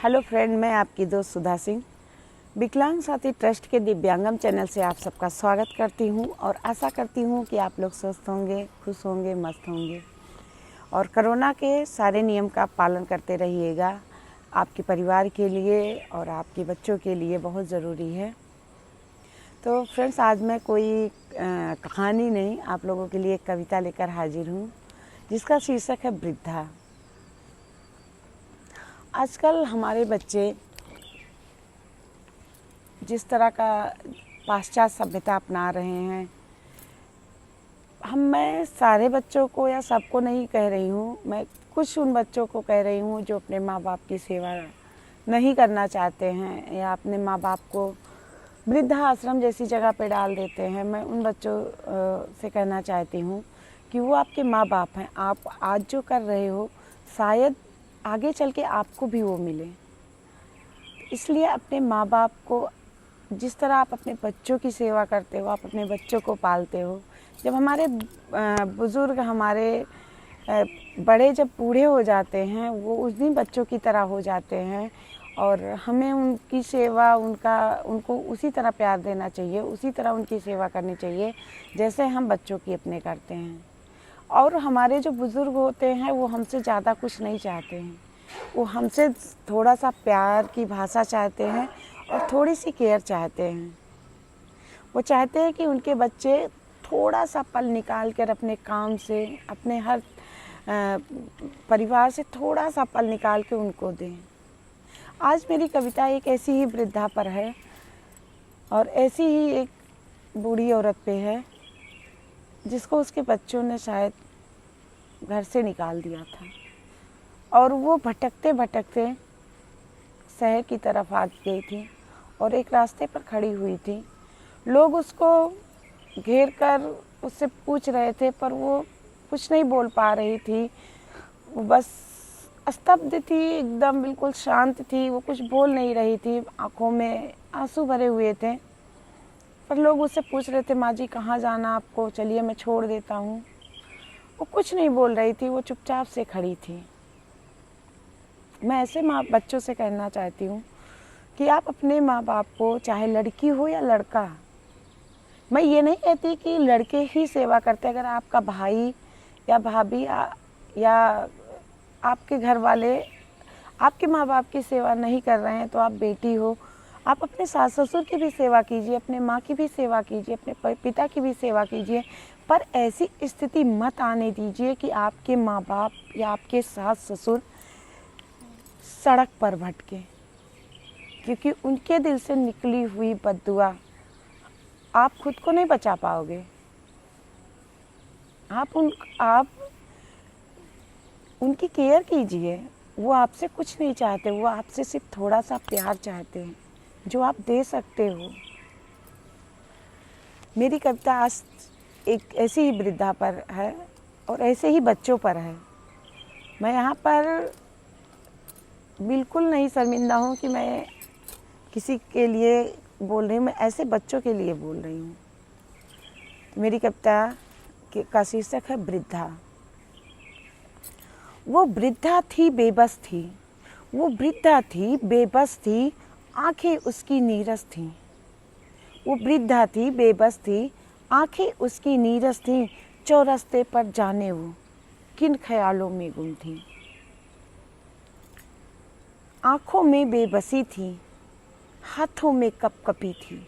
Hello friend, मैं आपकी दोस्त सुधा सिंह विकलांग साथी ट्रस्ट के दिव्यांगम चैनल से आप सबका स्वागत करती हूं और आशा करती हूं कि आप लोग स्वस्थ होंगे, खुश होंगे, मस्त होंगे और कोरोना के सारे नियम का पालन करते रहिएगा। आपके परिवार के लिए और आपके बच्चों के लिए बहुत ज़रूरी है। तो फ्रेंड्स, आज मैं कोई कहानी नहीं, आप लोगों के लिए एक कविता लेकर हाजिर हूँ जिसका शीर्षक है वृद्धा। आजकल हमारे बच्चे जिस तरह का पाश्चात्य सभ्यता अपना रहे हैं, मैं सारे बच्चों को या सबको नहीं कह रही हूँ, मैं कुछ उन बच्चों को कह रही हूँ जो अपने माँ बाप की सेवा नहीं करना चाहते हैं या अपने माँ बाप को वृद्धा आश्रम जैसी जगह पे डाल देते हैं। मैं उन बच्चों से कहना चाहती हूँ कि वो आपके माँ बाप हैं। आप आज जो कर रहे हो शायद आगे चल के आपको भी वो मिले, इसलिए अपने माँ बाप को जिस तरह आप अपने बच्चों की सेवा करते हो, आप अपने बच्चों को पालते हो। जब हमारे बुज़ुर्ग, हमारे बड़े जब बूढ़े हो जाते हैं, वो उस दिन बच्चों की तरह हो जाते हैं और हमें उनकी सेवा, उनको उसी तरह प्यार देना चाहिए, उसी तरह उनकी सेवा करनी चाहिए जैसे हम बच्चों की अपने करते हैं। और हमारे जो बुज़ुर्ग होते हैं वो हमसे ज़्यादा कुछ नहीं चाहते हैं, वो हमसे थोड़ा सा प्यार की भाषा चाहते हैं और थोड़ी सी केयर चाहते हैं। वो चाहते हैं कि उनके बच्चे थोड़ा सा पल निकाल कर अपने काम से, अपने हर परिवार से थोड़ा सा पल निकाल के उनको दें। आज मेरी कविता एक ऐसी ही वृद्धा पर है और ऐसी ही एक बूढ़ी औरत पे है जिसको उसके बच्चों ने शायद घर से निकाल दिया था और वो भटकते भटकते शहर की तरफ आ गई थी और एक रास्ते पर खड़ी हुई थी। लोग उसको घेर कर उससे पूछ रहे थे पर वो कुछ नहीं बोल पा रही थी। वो बस स्तब्ध थी, एकदम बिल्कुल शांत थी, वो कुछ बोल नहीं रही थी, आंखों में आंसू भरे हुए थे। पर लोग उससे पूछ रहे थे, माँ जी कहाँ जाना आपको, चलिए मैं छोड़ देता हूँ। वो कुछ नहीं बोल रही थी, वो चुपचाप से खड़ी थी। मैं ऐसे बच्चों से कहना चाहती हूँ कि आप अपने माँ बाप को, चाहे लड़की हो या लड़का, मैं ये नहीं कहती कि लड़के ही सेवा करते। अगर आपका भाई या भाभी या आपके घर वाले आपके माँ बाप की सेवा नहीं कर रहे हैं तो आप बेटी हो, आप अपने सास ससुर की भी सेवा कीजिए, अपने माँ की भी सेवा कीजिए, अपने पिता की भी सेवा कीजिए। पर ऐसी स्थिति मत आने दीजिए कि आपके माँ बाप या आपके सास ससुर सड़क पर भटके, क्योंकि उनके दिल से निकली हुई बद्दुआ आप खुद को नहीं बचा पाओगे। आप उनकी केयर कीजिए। वो आपसे कुछ नहीं चाहते, वो आपसे सिर्फ थोड़ा सा प्यार चाहते हैं जो आप दे सकते हो। मेरी कविता आज एक ऐसी ही वृद्धा पर है और ऐसे ही बच्चों पर है। मैं यहाँ पर बिल्कुल नहीं शर्मिंदा हूँ कि मैं किसी के लिए बोल रही हूँ, मैं ऐसे बच्चों के लिए बोल रही हूँ। मेरी कविता का शीर्षक है वृद्धा। वो वृद्धा थी, बेबस थी, वो वृद्धा थी, बेबस थी, आंखें उसकी नीरस थीं। वो वृद्धा थी, बेबस थी, आंखें उसकी नीरस थीं। चौरस्ते पर जाने वो किन ख्यालों में गुम थी। आंखों में बेबसी थी, हाथों में कपकपी थी।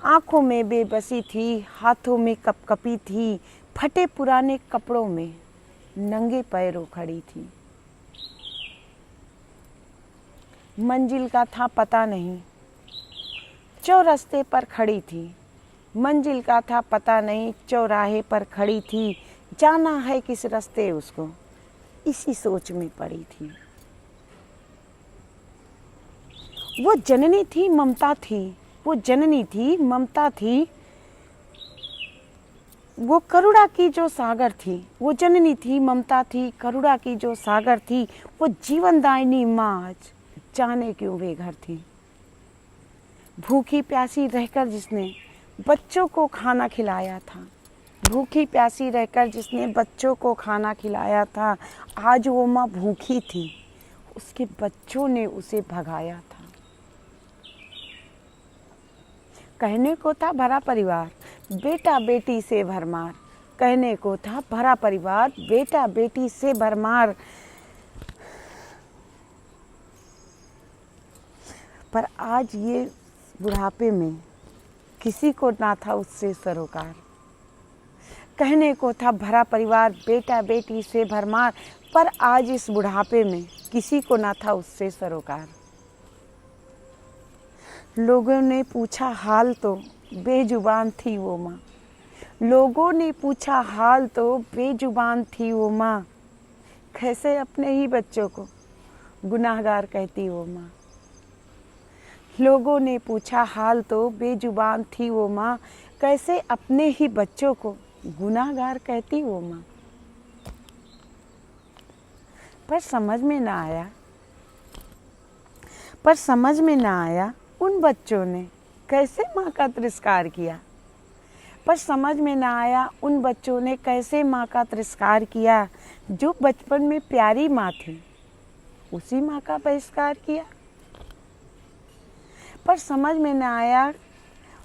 आंखों में बेबसी थी, हाथों में कपकपी थी। फटे पुराने कपड़ों में नंगे पैरों खड़ी थी। मंजिल का था पता नहीं, चौराहे पर खड़ी थी। मंजिल का था पता नहीं, चौराहे पर खड़ी थी। जाना है किस रास्ते उसको, इसी सोच में पड़ी थी। वो जननी थी, ममता थी, वो जननी थी, ममता थी। वो करुणा की जो सागर थी, वो जननी थी, ममता थी, करुणा की जो सागर थी। वो जीवनदायिनी माँ आज जाने क्यों बेघर थी। भूखी प्यासी रहकर जिसने बच्चों को खाना खिलाया था, भूखी प्यासी रहकर जिसने बच्चों को खाना खिलाया था, आज वो माँ भूखी थी, उसके बच्चों ने उसे भगाया था। कहने को था भरा परिवार, बेटा बेटी से भरमार। कहने को था भरा परिवार, बेटा बेटी से भरमार। पर आज ये बुढ़ापे में किसी को ना था उससे सरोकार। कहने को था भरा परिवार, बेटा बेटी से भरमार, पर आज इस बुढ़ापे में किसी को ना था उससे सरोकार। लोगों ने पूछा हाल तो बेजुबान थी वो माँ। लोगों ने पूछा हाल तो बेजुबान थी वो माँ। कैसे अपने ही बच्चों को गुनाहगार कहती वो माँ। लोगों ने पूछा हाल तो बेजुबान थी वो माँ। कैसे अपने ही बच्चों को गुनाहगार कहती वो माँ। पर समझ में ना आया उन बच्चों ने कैसे माँ का तिरस्कार किया। पर समझ में ना आया उन बच्चों ने कैसे माँ का तिरस्कार किया। जो बचपन में प्यारी माँ थी उसी माँ का बहिष्कार किया। पर समझ में ना आया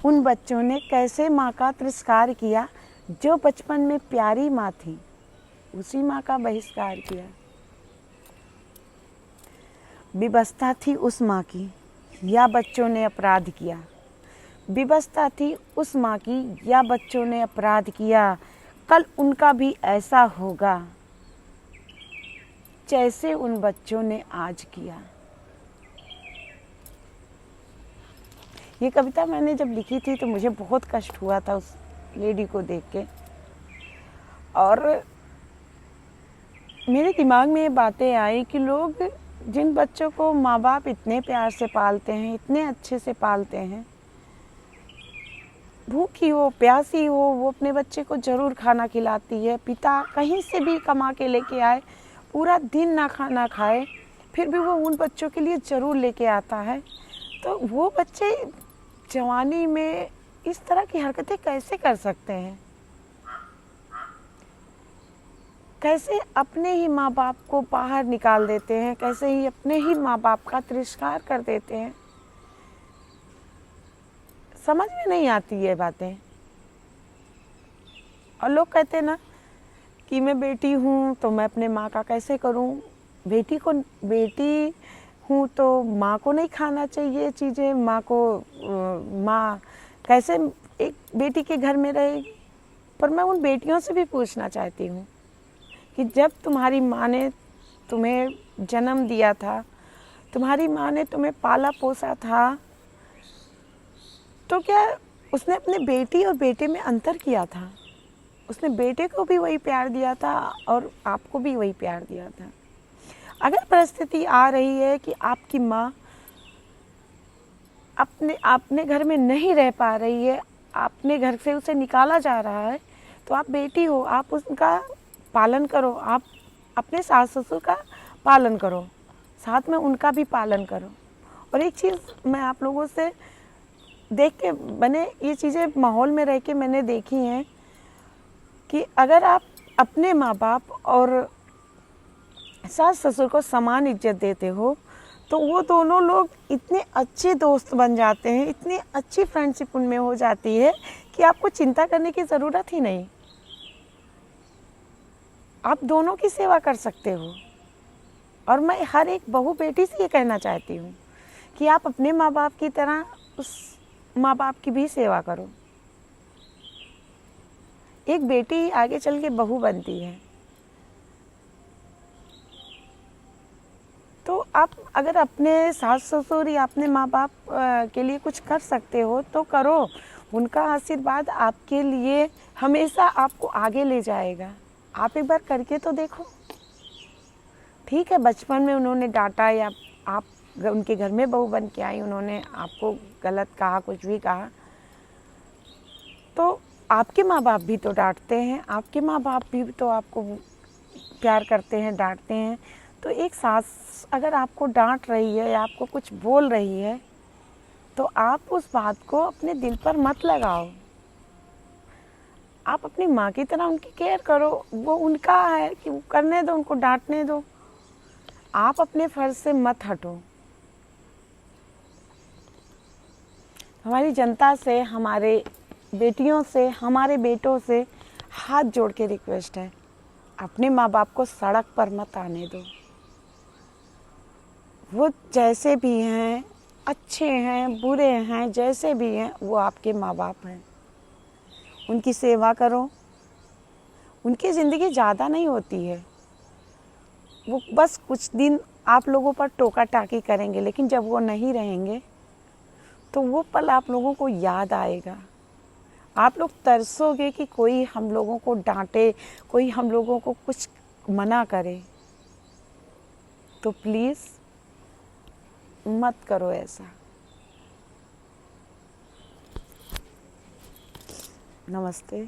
उन बच्चों ने कैसे माँ का तिरस्कार किया। जो बचपन में प्यारी माँ थी उसी माँ का बहिष्कार किया। विवशता थी उस माँ की या बच्चों ने अपराध किया। विवशता थी उस माँ की या बच्चों ने अपराध किया। कल उनका भी ऐसा होगा जैसे उन बच्चों ने आज किया। ये कविता मैंने जब लिखी थी तो मुझे बहुत कष्ट हुआ था उस लेडी को देख के। और मेरे दिमाग में ये बातें आई कि लोग जिन बच्चों को माँ बाप इतने प्यार से पालते हैं, इतने अच्छे से पालते हैं, भूखी हो प्यासी हो वो अपने बच्चे को ज़रूर खाना खिलाती है। पिता कहीं से भी कमा के लेके आए, पूरा दिन ना खाना खाए, फिर भी वो उन बच्चों के लिए ज़रूर लेके आता है। तो वो बच्चे जवानी में इस तरह की हरकतें कैसे कर सकते हैं। कैसे अपने ही माँ बाप को बाहर निकाल देते हैं, कैसे ही अपने ही माँ बाप का तिरस्कार कर देते हैं। समझ में नहीं आती ये बातें। और लोग कहते हैं ना कि मैं बेटी हूँ तो मैं अपने माँ का कैसे करूँ। बेटी हूँ तो माँ को नहीं खाना चाहिए चीज़ें, माँ कैसे एक बेटी के घर में रहेगी। पर मैं उन बेटियों से भी पूछना चाहती हूँ कि जब तुम्हारी माँ ने तुम्हें जन्म दिया था, तुम्हारी माँ ने तुम्हें पाला पोसा था, तो क्या उसने अपने बेटी और बेटे में अंतर किया था? उसने बेटे को भी वही प्यार दिया था और आपको भी वही प्यार दिया था। अगर परिस्थिति आ रही है कि आपकी माँ अपने घर में नहीं रह पा रही है, अपने घर से उसे निकाला जा रहा है, तो आप बेटी हो, आप उनका पालन करो, आप अपने सास ससुर का पालन करो, साथ में उनका भी पालन करो। और एक चीज़ मैं आप लोगों से देख के मैंने ये चीज़ें माहौल में रह के मैंने देखी हैं कि अगर आप अपने माँ बाप और सास ससुर को समान इज्जत देते हो तो वो दोनों लोग इतने अच्छे दोस्त बन जाते हैं, इतनी अच्छी फ्रेंडशिप उनमें हो जाती है कि आपको चिंता करने की ज़रूरत ही नहीं। आप दोनों की सेवा कर सकते हो। और मैं हर एक बहू बेटी से ये कहना चाहती हूँ कि आप अपने माँ बाप की तरह उस माँ बाप की भी सेवा करो। एक बेटी आगे चल के बहू बनती है, तो आप अगर अपने सास ससुर या अपने माँ बाप के लिए कुछ कर सकते हो तो करो। उनका आशीर्वाद आपके लिए हमेशा आपको आगे ले जाएगा। आप एक बार करके तो देखो। ठीक है, बचपन में उन्होंने डांटा या आप उनके घर में बहू बन के आई, उन्होंने आपको गलत कहा, कुछ भी कहा, तो आपके माँ बाप भी तो डांटते हैं, आपके माँ बाप भी तो आपको प्यार करते हैं, डांटते हैं। तो एक सास अगर आपको डांट रही है या आपको कुछ बोल रही है तो आप उस बात को अपने दिल पर मत लगाओ। आप अपनी माँ की तरह उनकी केयर करो। वो उनका है कि वो करने दो, उनको डांटने दो। आप अपने फर्ज से मत हटो। हमारी जनता से, हमारे बेटियों से, हमारे बेटों से हाथ जोड़ के रिक्वेस्ट है, अपने माँ बाप को सड़क पर मत आने दो। वो जैसे भी हैं, अच्छे हैं, बुरे हैं, जैसे भी हैं, वो आपके माँ बाप हैं। उनकी सेवा करो। उनकी ज़िंदगी ज़्यादा नहीं होती है, वो बस कुछ दिन आप लोगों पर टोका टाकी करेंगे, लेकिन जब वो नहीं रहेंगे तो वो पल आप लोगों को याद आएगा। आप लोग तरसोगे कि कोई हम लोगों को डांटे, कोई हम लोगों को कुछ मना करे। तो प्लीज़ मत करो ऐसा। नमस्ते।